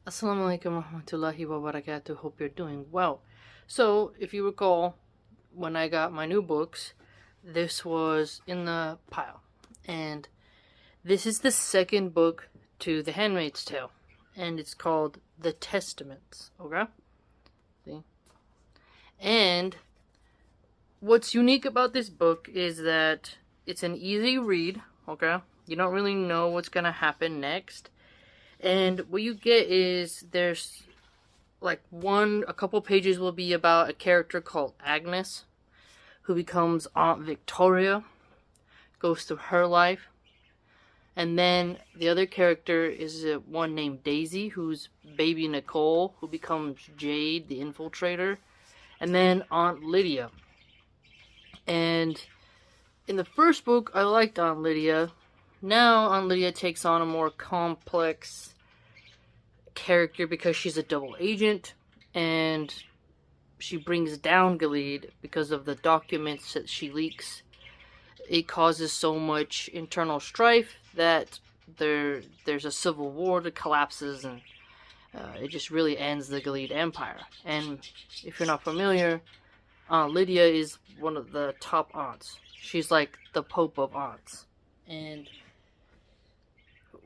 Assalamu alaikum warahmatullahi wabarakatuh. Hope you're doing well. So, if you recall, when I got my new books, this was in the pile. And this is the second book to The Handmaid's Tale. And it's called The Testaments. Okay? See? And what's unique about this book is that it's an easy read. Okay? You don't really know what's going to happen next. And what you get is there's a couple pages will be about a character called Agnes, who becomes Aunt Victoria, goes through her life. And then the other character is one named Daisy, who's baby Nicole, who becomes Jade, the infiltrator. And then Aunt Lydia. And in the first book, I liked Aunt Lydia. Now Aunt Lydia takes on a more complex character because she's a double agent, and she brings down Gilead because of the documents that she leaks. It causes so much internal strife that there's a civil war that collapses, and it just really ends the Gilead Empire. And if you're not familiar, Aunt Lydia is one of the top aunts. She's like the Pope of aunts. And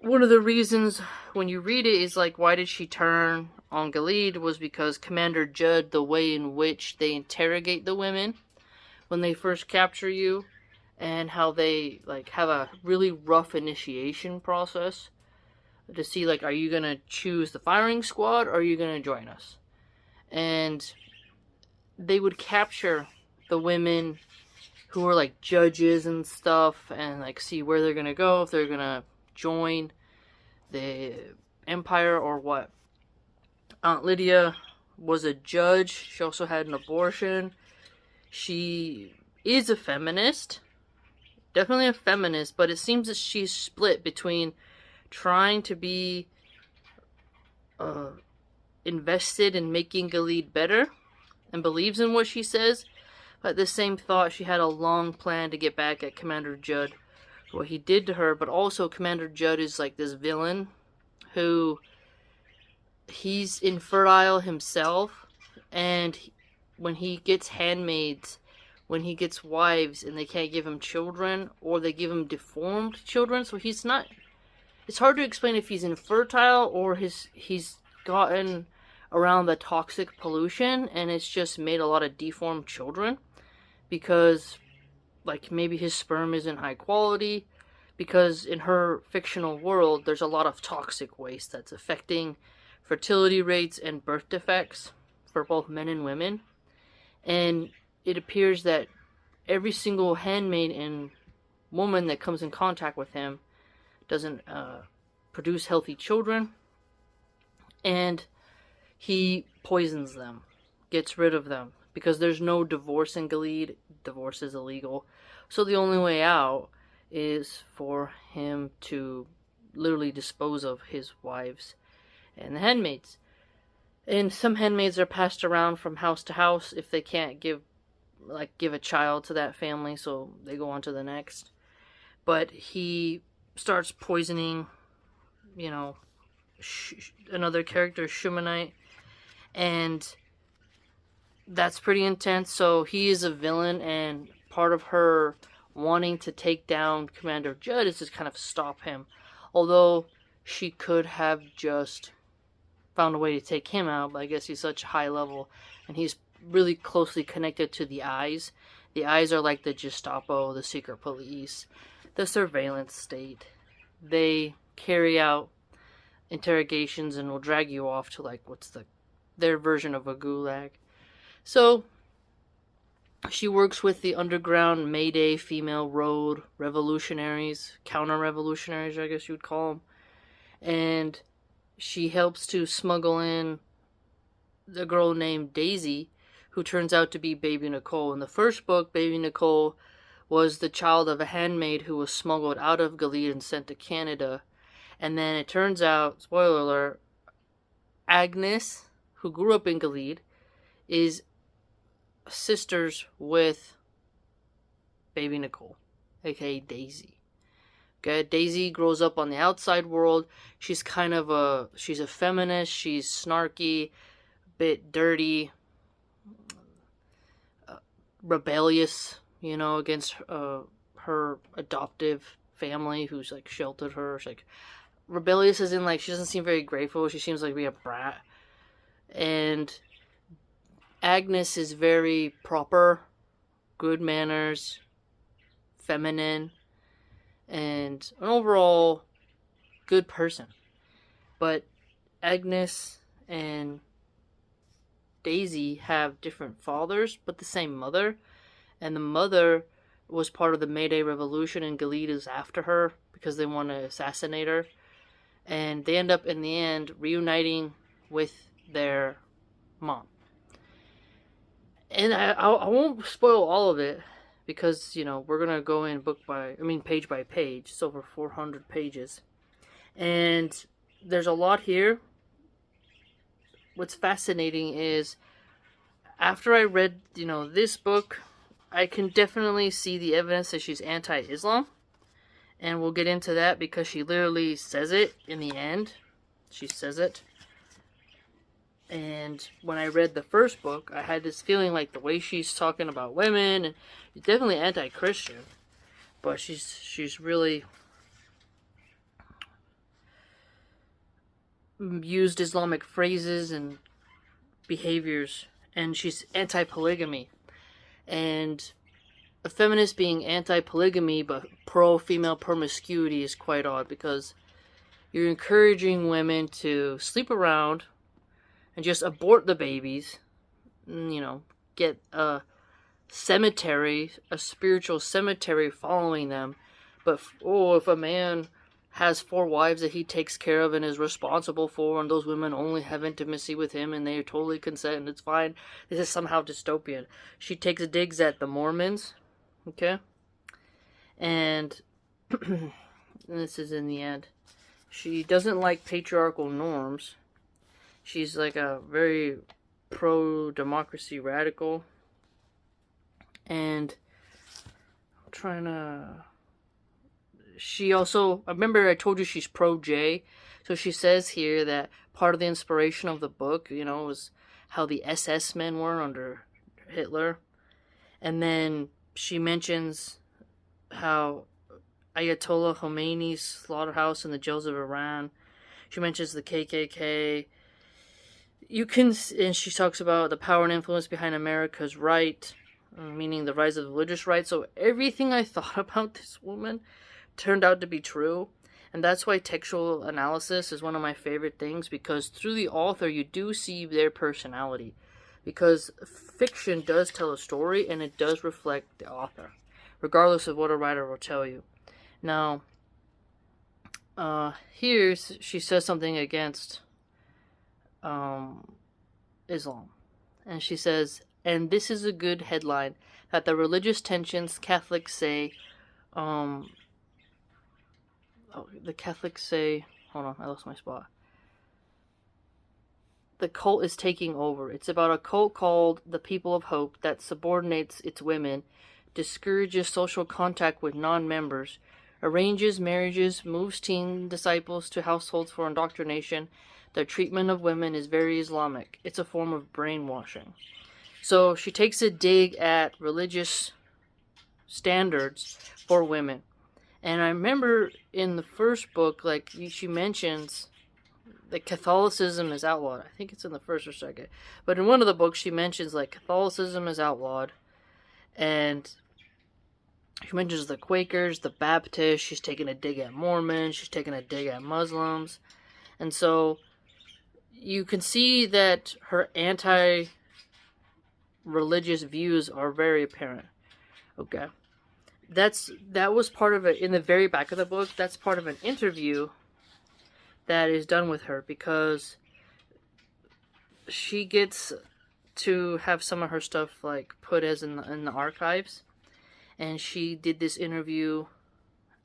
one of the reasons when you read it is why did she turn on Gilead was because Commander Judd, the way in which they interrogate the women when they first capture you, and how they have a really rough initiation process to see are you gonna choose the firing squad or are you gonna join us? And they would capture the women who were judges and stuff, and see where they're gonna go, if they're gonna join the Empire or what. Aunt Lydia was a judge. She also had an abortion. She is a feminist. Definitely a feminist, but it seems that she's split between trying to be invested in making Gilead better and believes in what she says, but at the same thought she had a long plan to get back at Commander Judd, what he did to her. But also Commander Judd is this villain who he's infertile himself, and when he gets handmaids, when he gets wives and they can't give him children, or they give him deformed children, so he's not, it's hard to explain if he's infertile or he's gotten around the toxic pollution and it's just made a lot of deformed children because maybe his sperm isn't high quality, because in her fictional world there's a lot of toxic waste that's affecting fertility rates and birth defects for both men and women. And it appears that every single handmaid and woman that comes in contact with him doesn't produce healthy children, and he poisons them, gets rid of them, because there's no divorce in Gilead. Divorce is illegal. So the only way out is for him to literally dispose of his wives and the handmaids. And some handmaids are passed around from house to house if they can't give a child to that family, so they go on to the next. But he starts poisoning, another character, Shumanite, and that's pretty intense. So he is a villain, and part of her wanting to take down Commander Judd is to kind of stop him. Although she could have just found a way to take him out, but I guess he's such high level, and he's really closely connected to the Eyes. The Eyes are like the Gestapo, the secret police, the surveillance state. They carry out interrogations and will drag you off to their version of a gulag. So she works with the underground Mayday female road revolutionaries, counter-revolutionaries, I guess you would call them. And she helps to smuggle in the girl named Daisy, who turns out to be baby Nicole. In the first book, baby Nicole was the child of a handmaid who was smuggled out of Gilead and sent to Canada. And then it turns out, spoiler alert, Agnes, who grew up in Gilead, is sisters with baby Nicole, aka Daisy. Okay, Daisy grows up on the outside world. She's she's a feminist. She's snarky, bit dirty, rebellious, against her adoptive family who's like sheltered her. She's like rebellious as in like she doesn't seem very grateful. She seems like to be a brat. And Agnes is very proper, good manners, feminine, and an overall good person. But Agnes and Daisy have different fathers, but the same mother. And the mother was part of the May Day Revolution, and Gilead is after her because they want to assassinate her. And they end up, in the end, reuniting with their mom. And I won't spoil all of it because, we're going to go in page by page. It's over 400 pages. And there's a lot here. What's fascinating is after I read, this book, I can definitely see the evidence that she's anti-Islam. And we'll get into that because she literally says it in the end. She says it. And when I read the first book, I had this feeling like the way she's talking about women, and she's definitely anti-Christian, but she's really used Islamic phrases and behaviors, and she's anti-polygamy. And a feminist being anti-polygamy but pro-female promiscuity is quite odd because you're encouraging women to sleep around and just abort the babies, get a cemetery, a spiritual cemetery following them. But, if a man has 4 wives that he takes care of and is responsible for, and those women only have intimacy with him and they totally consent and it's fine, this is somehow dystopian. She takes digs at the Mormons, okay? And this is in the end. She doesn't like patriarchal norms. She's like a very pro-democracy radical. And I'm trying to... She also... I remember I told you she's pro-J. So she says here that part of the inspiration of the book, was how the SS men were under Hitler. And then she mentions how Ayatollah Khomeini's slaughterhouse in the jails of Iran. She mentions the KKK. And she talks about the power and influence behind America's right, meaning the rise of the religious right. So everything I thought about this woman turned out to be true. And that's why textual analysis is one of my favorite things, because through the author you do see their personality. Because fiction does tell a story and it does reflect the author, regardless of what a writer will tell you. Now, here she says something against Islam. And she says, and this is a good headline, that the religious tensions Catholics say, hold on, I lost my spot. The cult is taking over. It's about a cult called the People of Hope that subordinates its women, discourages social contact with non-members, arranges marriages, moves teen disciples to households for indoctrination. Their treatment of women is very Islamic. It's a form of brainwashing. So she takes a dig at religious standards for women. And I remember in the first book, she mentions that Catholicism is outlawed. I think it's in the first or second. But in one of the books, she mentions, Catholicism is outlawed. And she mentions the Quakers, the Baptists. She's taking a dig at Mormons. She's taking a dig at Muslims. And so you can see that her anti-religious views are very apparent. Okay. That was part of it in the very back of the book. That's part of an interview that is done with her, because she gets to have some of her stuff put as in the archives, and she did this interview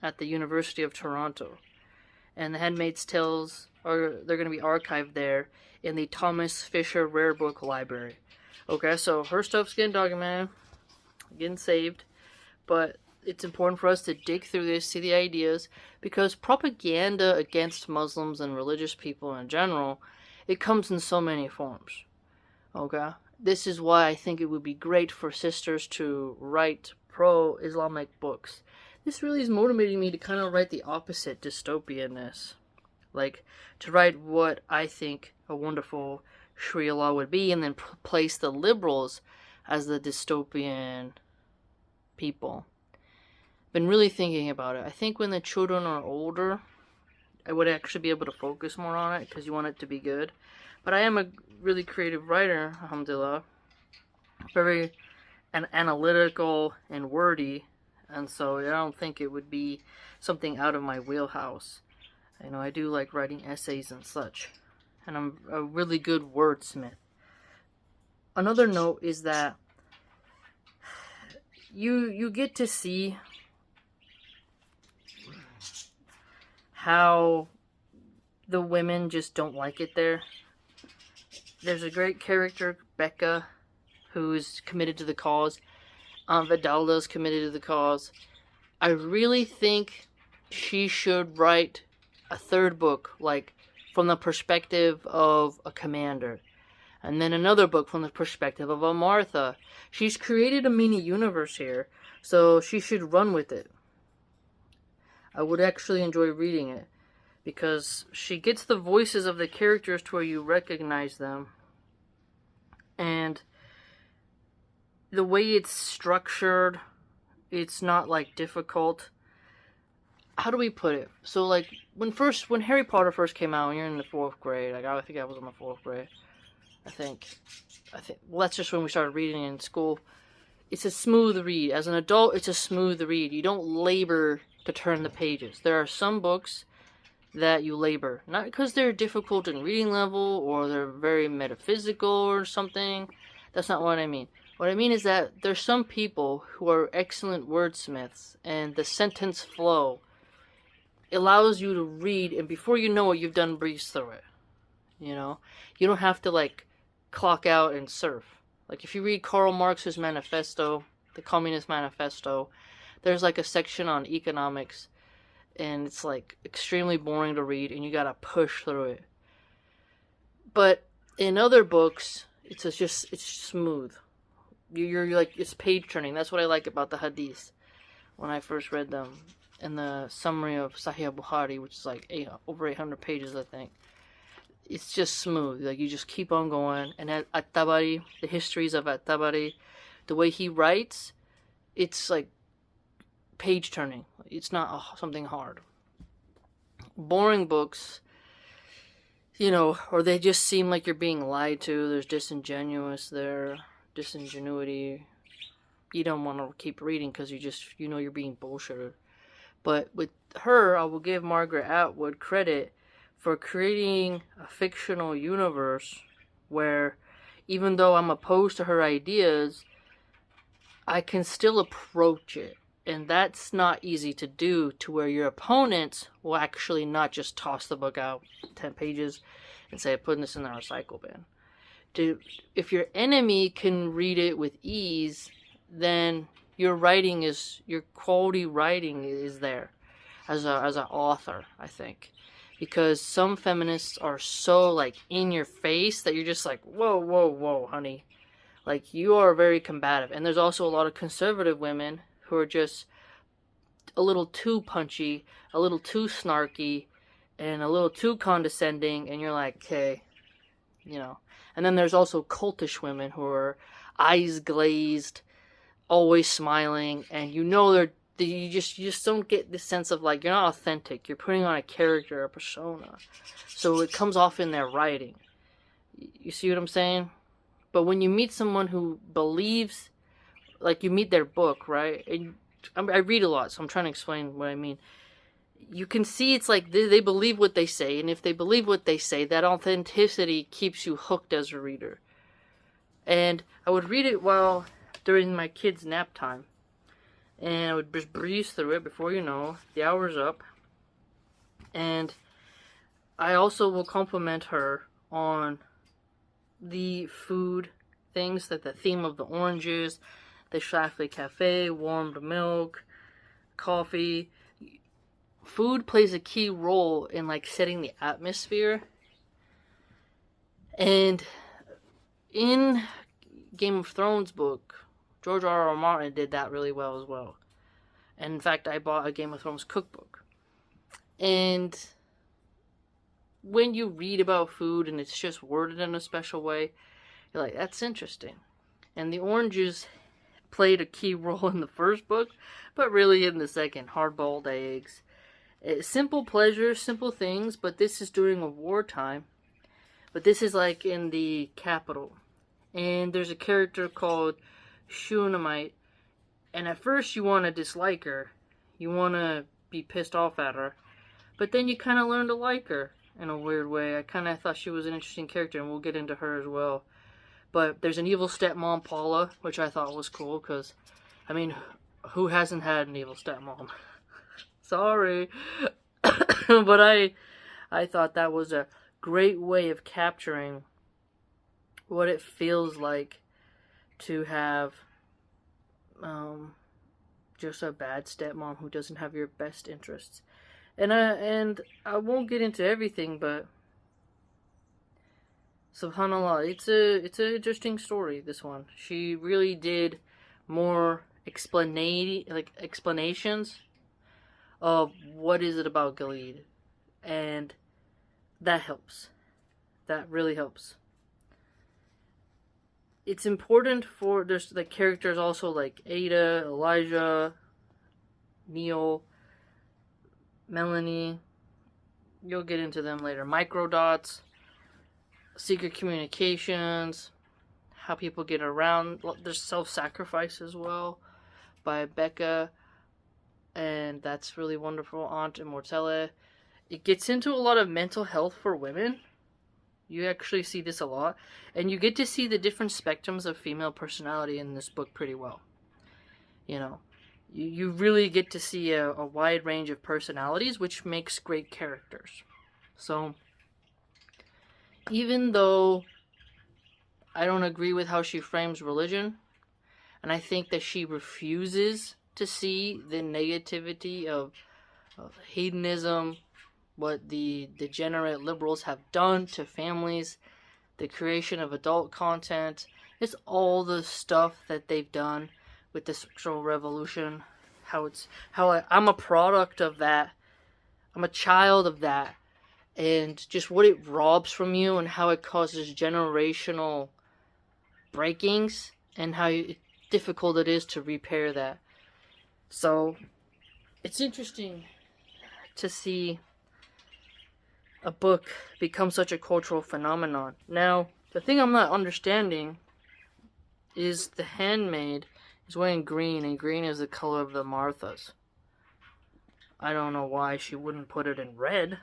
at the University of Toronto, and the Handmaid's Tales they're going to be archived there in the Thomas Fisher Rare Book Library. Okay, so her stuff's getting documented, getting saved, but it's important for us to dig through this, see the ideas, because propaganda against Muslims and religious people in general, it comes in so many forms. Okay? This is why I think it would be great for sisters to write pro-Islamic books. This really is motivating me to kind of write the opposite dystopianness. Like, to write what I think a wonderful Sharia law would be, and then place the liberals as the dystopian people. Been really thinking about it. I think when the children are older, I would actually be able to focus more on it, because you want it to be good. But I am a really creative writer, alhamdulillah. Very analytical and wordy, and so I don't think it would be something out of my wheelhouse. You know, I do like writing essays and such, and I'm a really good wordsmith. Another note is that you get to see how the women just don't like it there. There's a great character, Becca, who's committed to the cause. Vidalda's committed to the cause. I really think she should write a third book, like, from the perspective of a commander. And then another book from the perspective of a Martha. She's created a mini universe here, so she should run with it. I would actually enjoy reading it, because she gets the voices of the characters to where you recognize them. And the way it's structured, it's not, like, difficult. How do we put it? So, like, when Harry Potter first came out, when you're in the 4th grade, like, I think I was in the 4th grade, I think, well, that's just when we started reading in school. It's a smooth read. As an adult, it's a smooth read. You don't labor to turn the pages. There are some books that you labor, not because they're difficult in reading level, or they're very metaphysical or something. That's not what I mean. What I mean is that there's some people who are excellent wordsmiths, and the sentence flow allows you to read, and before you know it, you've done breeze through it. You know? You don't have to, like, clock out and surf. Like, if you read Karl Marx's manifesto, the Communist Manifesto, there's, like, a section on economics, and it's, like, extremely boring to read, and you gotta push through it. But in other books, it's smooth. You're like, it's page turning. That's what I like about the hadiths when I first read them. In the summary of Sahih Bukhari, which is like over 800 pages, I think. It's just smooth. Like, you just keep on going. And At-Tabari, the histories of At-Tabari, the way he writes, it's like page turning. It's not something hard. Boring books, you know, or they just seem like you're being lied to. There's disingenuity. You don't want to keep reading because you know you're being bullshitted. But with her, I will give Margaret Atwood credit for creating a fictional universe where, even though I'm opposed to her ideas, I can still approach it. And that's not easy to do, to where your opponents will actually not just toss the book out 10 pages and say, putting this in the recycle bin. If your enemy can read it with ease, then your quality writing is there as an author, I think. Because some feminists are so, like, in your face that you're just like, whoa, honey. Like, you are very combative. And there's also a lot of conservative women who are just a little too punchy, a little too snarky, and a little too condescending, and you're like, okay, you know. And then there's also cultish women who are eyes glazed, always smiling, and you know you just don't get this sense of, like, you're not authentic. You're putting on a character, a persona. So it comes off in their writing. You see what I'm saying? But when you meet someone who believes, like, you meet their book, right? And I read a lot, so I'm trying to explain what I mean. You can see it's like they believe what they say, and if they believe what they say, that authenticity keeps you hooked as a reader. And I would read it during my kids' nap time. And I would just breeze through it before you know, the hour's up. And I also will compliment her on the food things, that the theme of the oranges, the Shafli Cafe, warmed milk, coffee. Food plays a key role in like setting the atmosphere. And in Game of Thrones book, George R.R. Martin did that really well as well. And in fact, I bought a Game of Thrones cookbook. And when you read about food and it's just worded in a special way, you're like, that's interesting. And the oranges played a key role in the first book, but really in the second. Hard-boiled eggs. Simple pleasures, simple things, but this is during a wartime. But this is like in the capital. And there's a character called Shunammite. And at first you want to dislike her. You want to be pissed off at her. But then you kind of learn to like her in a weird way. I kind of thought she was an interesting character, and we'll get into her as well. But there's an evil stepmom, Paula, which I thought was cool, because, I mean, who hasn't had an evil stepmom? Sorry. But I thought that was a great way of capturing what it feels like to have just a bad stepmom who doesn't have your best interests. And I won't get into everything, but subhanallah, it's an interesting story, this one. She really did more explanations of what is it about Gilead, and that helps. That really helps. It's important there's the characters also like Ada, Elijah, Neil, Melanie. You'll get into them later. Microdots, secret communications, how people get around. There's self-sacrifice as well by Becca, and that's really wonderful. Aunt Immortelle. It gets into a lot of mental health for women. You actually see this a lot, and you get to see the different spectrums of female personality in this book pretty well. You know, you really get to see a wide range of personalities, which makes great characters. So, even though I don't agree with how she frames religion, and I think that she refuses to see the negativity of hedonism, what the degenerate liberals have done to families, the creation of adult content. It's all the stuff that they've done with the sexual revolution. I'm a product of that. I'm a child of that. And just what it robs from you, and how it causes generational breakings, and how difficult it is to repair that. So, it's interesting to see a book become such a cultural phenomenon. Now, the thing I'm not understanding is the Handmaid is wearing green, and green is the color of the Marthas. I don't know why she wouldn't put it in red.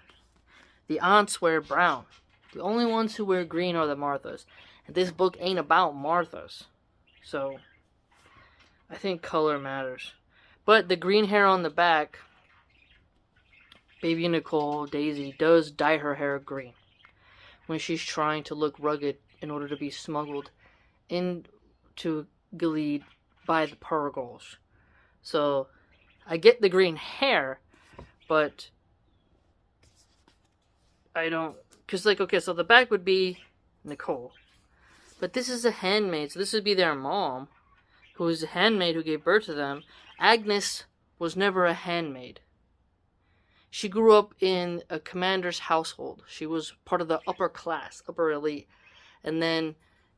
The aunts wear brown. The only ones who wear green are the Marthas. And this book ain't about Marthas. So, I think color matters. But the green hair on the back, Baby Nicole, Daisy, does dye her hair green when she's trying to look rugged in order to be smuggled into Gilead by the Purgles. So, I get the green hair, but I don't, because like, okay, so the back would be Nicole, but this is a handmaid, so this would be their mom, who is a handmaid who gave birth to them. Agnes was never a handmaid. She grew up in a commander's household. She was part of the upper class, upper elite, and then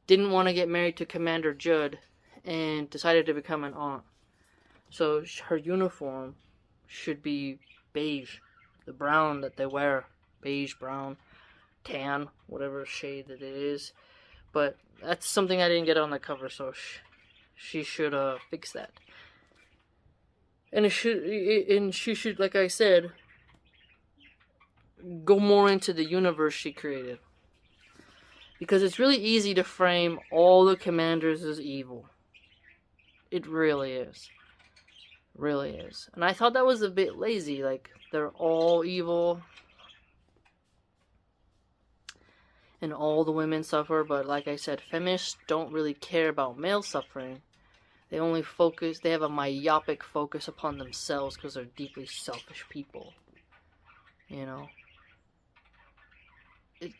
didn't want to get married to Commander Judd and decided to become an aunt. So her uniform should be beige, the brown that they wear, beige, brown, tan, whatever shade that it is. But that's something I didn't get on the cover, so she should fix that. And she should, like I said, go more into the universe she created. Because it's really easy to frame all the commanders as evil. It really is. Really is. And I thought that was a bit lazy. Like, they're all evil. And all the women suffer. But like I said, feminists don't really care about male suffering. They have a myopic focus upon themselves because they're deeply selfish people. You know?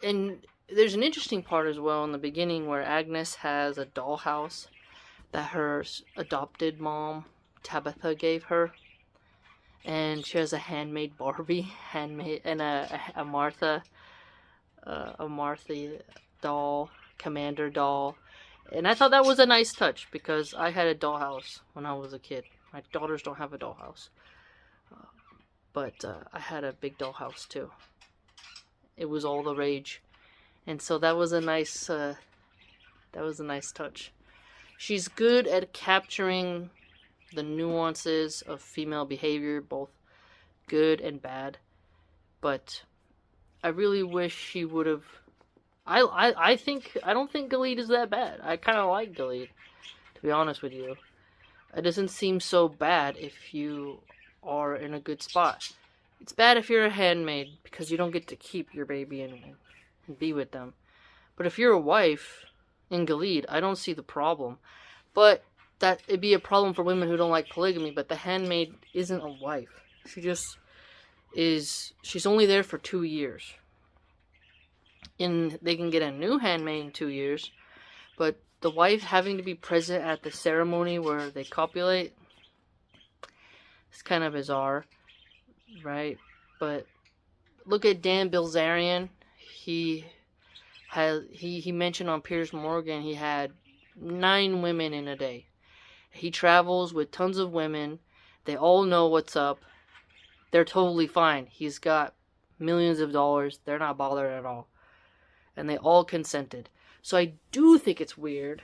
And there's an interesting part as well in the beginning where Agnes has a dollhouse that her adopted mom, Tabitha, gave her. And she has a handmade Barbie, and a Martha doll, Commander doll. And I thought that was a nice touch because I had a dollhouse when I was a kid. My daughters don't have a dollhouse. But I had a big dollhouse too. It was all the rage. And so that was a nice touch. She's good at capturing the nuances of female behavior, both good and bad. But I really wish she would have. I don't think Gilead is that bad. I kind of like Gilead, to be honest with you. It doesn't seem so bad if you are in a good spot. It's bad if you're a handmaid because you don't get to keep your baby and be with them. But if you're a wife in Gilead, I don't see the problem. But that it'd be a problem for women who don't like polygamy. But the handmaid isn't a wife. She just is. She's only there for 2 years. And they can get a new handmaid in 2 years. But the wife having to be present at the ceremony where they copulate, it's kind of bizarre, right? But look at Dan Bilzerian. He mentioned on Piers Morgan he had 9 women in a day. He travels with tons of women. They all know what's up. They're totally fine. He's got millions of dollars. They're not bothered at all. And they all consented. So I do think it's weird.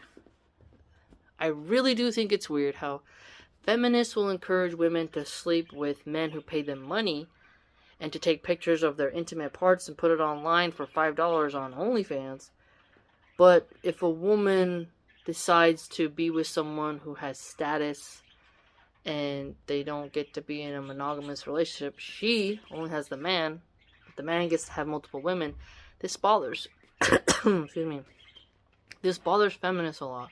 I really do think it's weird how feminists will encourage women to sleep with men who pay them money and to take pictures of their intimate parts and put it online for $5 on OnlyFans. But if a woman decides to be with someone who has status and they don't get to be in a monogamous relationship, she only has the man, but the man gets to have multiple women, this bothers. Excuse me. This bothers feminists a lot.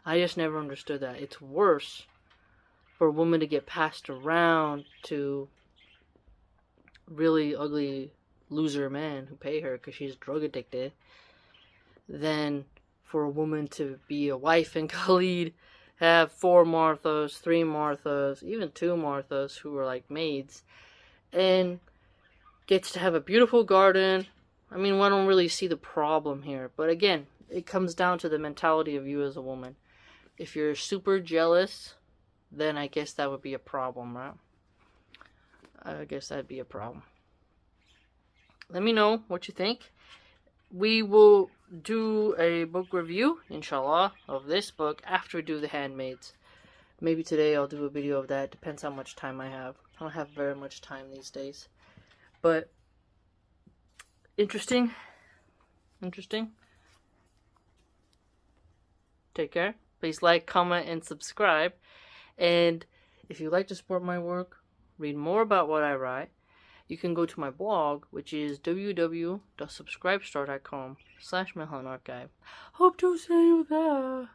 I just never understood that. It's worse for a woman to get passed around to really ugly loser men who pay her because she's drug addicted than for a woman to be a wife in Gilead, have 4 Marthas, 3 Marthas, even 2 Marthas who are like maids, and gets to have a beautiful garden. I mean, I don't really see the problem here. But again, it comes down to the mentality of you as a woman. If you're super jealous, then I guess that would be a problem, right? I guess that'd be a problem. Let me know what you think. We will do a book review, inshallah, of this book after we do The Handmaids. Maybe today I'll do a video of that. Depends how much time I have. I don't have very much time these days. But interesting. Take care. Please like, comment, and subscribe. And if you'd like to support my work, read more about what I write, you can go to my blog, which is www.subscribestar.com/MilahanArchive. Hope to see you there.